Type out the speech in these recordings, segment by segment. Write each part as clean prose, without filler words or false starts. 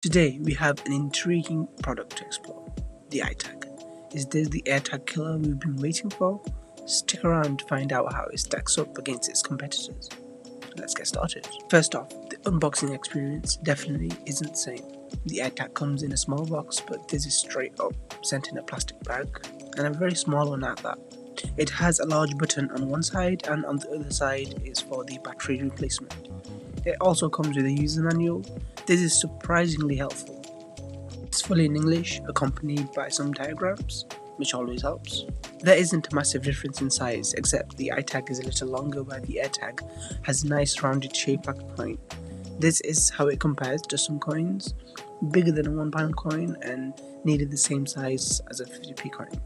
Today we have an intriguing product to explore, the iTag. Is this the AirTag killer we've been waiting for? Stick around to find out how it stacks up against its competitors. Let's get started. First off, the unboxing experience definitely isn't the same. The iTag comes in a small box, but this is straight up sent in a plastic bag, and a very small one at that. It has a large button on one side, and on the other side is for the battery replacement. It also comes with a user manual. This is surprisingly helpful. It's fully in English, accompanied by some diagrams, which always helps. There isn't a massive difference in size, except the iTag is a little longer while the AirTag has a nice rounded shape like a coin. This is how it compares to some coins, bigger than a £1 coin and nearly the same size as a 50p coin.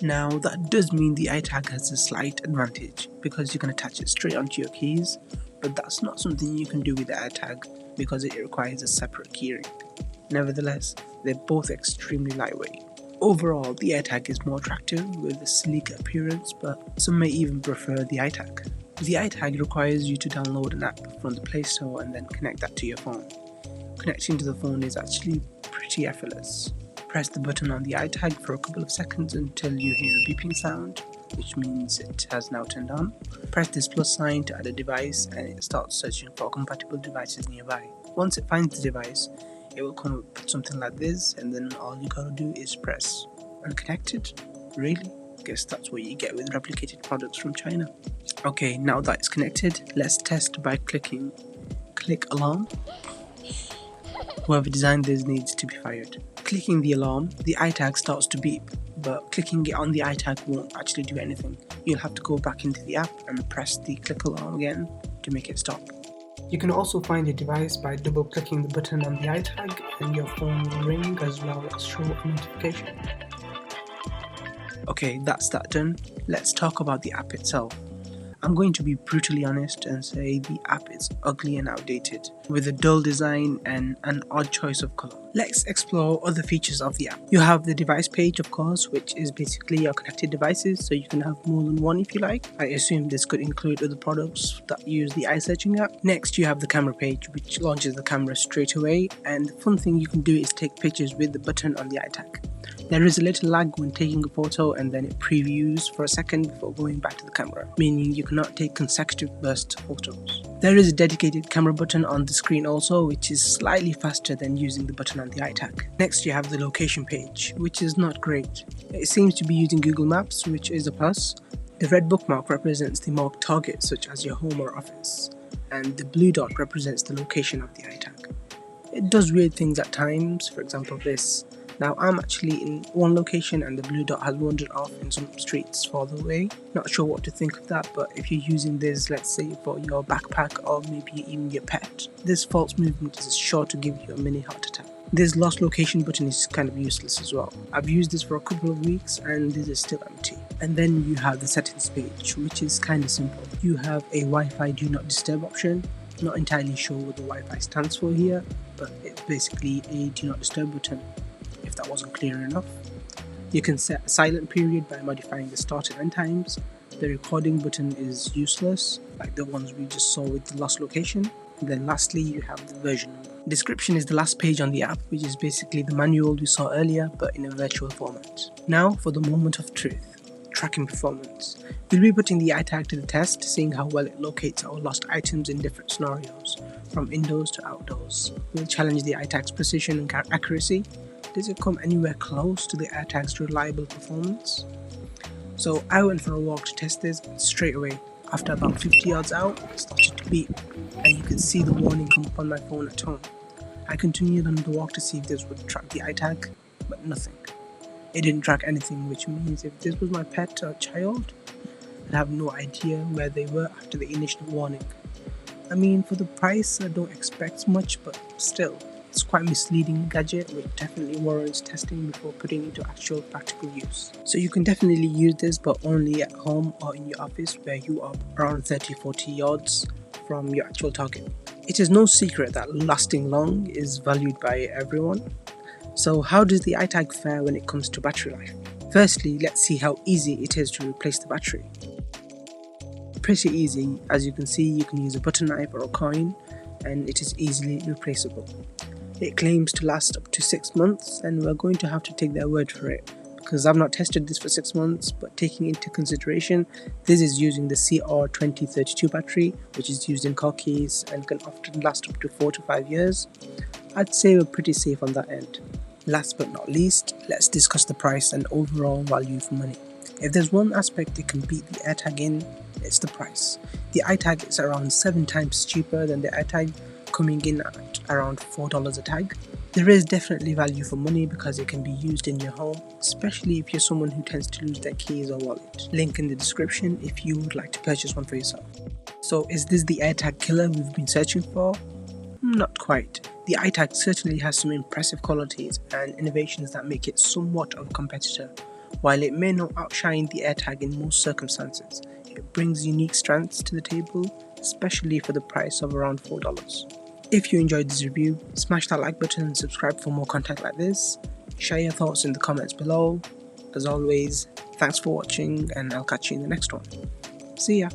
Now that does mean the iTag has a slight advantage because you can attach it straight onto your keys, but that's not something you can do with the AirTag because it requires a separate keyring. Nevertheless, they're both extremely lightweight. Overall, the AirTag is more attractive with a sleeker appearance, but some may even prefer the iTag. The iTag requires you to download an app from the Play Store and then connect that to your phone. Connecting to the phone is actually pretty effortless. Press the button on the iTag for a couple of seconds until you hear a beeping sound, which means it has now turned on. Press this plus sign to add a device and it starts searching for compatible devices nearby. Once it finds the device, it will come up with something like this, and then all you gotta do is press unconnected. Really? Guess that's what you get with replicated products from China. Okay, now that it's connected, let's test by clicking click alarm. Whoever designed this needs to be fired. Clicking the alarm, the iTag starts to beep, but clicking it on the iTag won't actually do anything. You'll have to go back into the app and press the click alarm again to make it stop. You can also find the device by double clicking the button on the iTag and your phone will ring as well as show a notification. Okay, that's that done. Let's talk about the app itself. I'm going to be brutally honest and say the app is ugly and outdated, with a dull design and an odd choice of colour. Let's explore other features of the app. You have the device page, of course, which is basically your connected devices, so you can have more than one if you like. I assume this could include other products that use the eye searching app. Next, you have the camera page, which launches the camera straight away, and the fun thing you can do is take pictures with the button on the iTag. There is a little lag when taking a photo and then it previews for a second before going back to the camera, meaning you cannot take consecutive bursts of photos. There is a dedicated camera button on the screen also, which is slightly faster than using the button on the iTag. Next you have the location page, which is not great. It seems to be using Google Maps, which is a plus. The red bookmark represents the marked target such as your home or office, and the blue dot represents the location of the iTag. It does weird things at times, for example this. Now I'm actually in one location and the blue dot has wandered off in some streets farther away. Not sure what to think of that, but if you're using this, let's say for your backpack or maybe even your pet, this false movement is sure to give you a mini heart attack. This lost location button is kind of useless as well. I've used this for a couple of weeks and this is still empty. And then you have the settings page, which is kind of simple. You have a Wi-Fi do not disturb option. Not entirely sure what the Wi-Fi stands for here, but it's basically a do not disturb button. If that wasn't clear enough. You can set a silent period by modifying the start and end times. The recording button is useless, like the ones we just saw with the lost location. And then lastly, you have the version number. Description is the last page on the app, which is basically the manual we saw earlier, but in a virtual format. Now for the moment of truth. Tracking performance. We'll be putting the iTag to the test, seeing how well it locates our lost items in different scenarios, from indoors to outdoors. We'll challenge the iTag's precision and accuracy. Does it come anywhere close to the AirTag's reliable performance? So I went for a walk to test this, and straight away, after about 50 yards out, it started to beep, and you could see the warning come up on my phone at home. I continued on the walk to see if this would track the iTag, but nothing. It didn't track anything, which means if this was my pet or child, I'd have no idea where they were after the initial warning. I mean, for the price, I don't expect much, but still. It's quite misleading gadget, which definitely warrants testing before putting into actual practical use. So you can definitely use this, but only at home or in your office where you are around 30-40 yards from your actual target. It is no secret that lasting long is valued by everyone. So how does the iTag fare when it comes to battery life? Firstly, let's see how easy it is to replace the battery. Pretty easy. As you can see, you can use a butter knife or a coin and it is easily replaceable. It claims to last up to 6 months, and we're going to have to take their word for it, because I've not tested this for 6 months, but taking into consideration this is using the CR2032 battery, which is used in car keys and can often last up to 4 to 5 years, I'd say we're pretty safe on that end. Last but not least, let's discuss the price and overall value for money. If there's one aspect that can beat the AirTag in, it's the price. The iTag is around 7 times cheaper than the AirTag, coming in at around $4 a tag. There is definitely value for money because it can be used in your home, especially if you're someone who tends to lose their keys or wallet. Link in the description if you would like to purchase one for yourself. So is this the AirTag killer we've been searching for? Not quite. The iTag certainly has some impressive qualities and innovations that make it somewhat of a competitor. While it may not outshine the AirTag in most circumstances, it brings unique strengths to the table, especially for the price of around $4. If you enjoyed this review, smash that like button and subscribe for more content like this. Share your thoughts in the comments below. As always, thanks for watching, and I'll catch you in the next one. See ya!